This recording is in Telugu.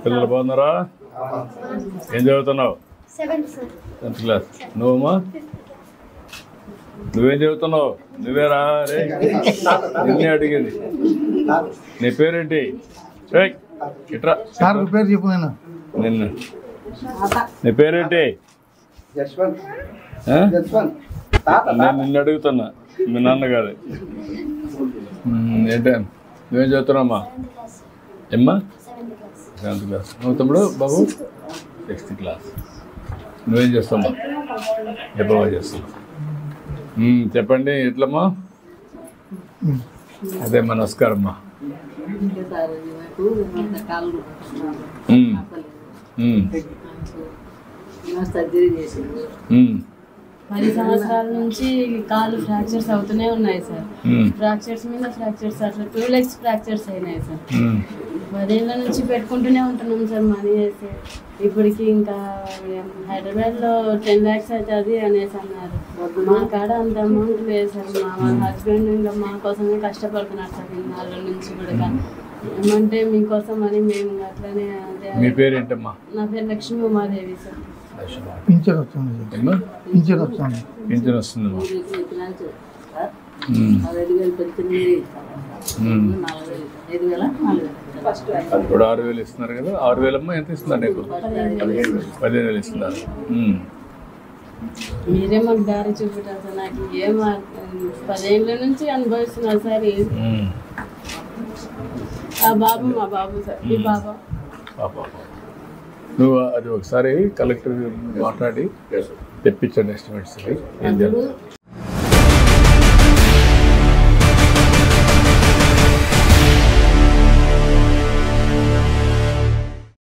పిల్లలు బాగున్నారా? ఏం చదువుతున్నావు? 10th class. నువ్వమ్మా? నువ్వేం చదువుతున్నావు? నువ్వేరా? రే నిన్నే అడిగింది. నీ పేరేంటి? ఇట్రా పేరు చెప్పు. నిన్ను నీ పేరేంటి? నేను నిన్ను అడుగుతున్నా, మీ నాన్న కాదు. ఏంటా నువ్వేం చదువుతున్నామ్మా? ఏమ్మా? 7th class. నువ్వు తమ్ముడు? బాబు 6th క్లాస్. నువ్వేం చేస్తామ్మా? బాగా చేస్తావు. చెప్పండి ఎట్లమ్మా? అదే మా నమస్కారం అమ్మా. సర్జరీ చేసింది. 10 సంవత్సరాల నుంచి కాళ్ళు ఫ్రాక్చర్స్ అవుతూనే ఉన్నాయి సార్. ఫ్రాక్చర్స్ మీద ఫ్రాక్చర్స్, అట్లా 2 legs ఫ్రాక్చర్స్ అయినాయి సార్. 10 ఏళ్ళ నుంచి పెట్టుకుంటూనే ఉంటున్నాం సార్ మనీ వేసి. ఇప్పటికి ఇంకా హైదరాబాద్లో 10 lakhs అవుతుంది అనేసి అన్నారు. మా కాడ అంత అమౌంట్ లేదు సార్. మా హస్బెండ్ ఇంకా మా కోసమే కష్టపడుతున్నారు సార్ ఇన్నాళ్ళ నుంచి కూడా. ఏమంటే మీకోసం అని మేము అట్లనే. మీ పేరు ఏంటమ్మా? నా పేరు లక్ష్మీ ఉమాదేవి సార్. పింఛన్ వస్తుంది. పింఛన్ వస్తుంది. పింఛన్ వస్తుందమ్మా. ఇప్పుడు 6,000 ఇస్తున్నారు కదా. 6,000 అమ్మా ఎంత ఇస్తున్నారు నీకు? 15,000 ఇస్తున్నారు. మీరే మాకు దారి చూపెట్టారు సార్. నాకు ఏం 10 ఏళ్ళ నుంచి అనుభవిస్తున్నారు సార్. ఆ బాబు మా బాబు సార్. ఈ బాబా నువ్వు అది ఒకసారి కలెక్టర్ మాట్లాడి తెప్పించండి ఎస్టిమేట్స్.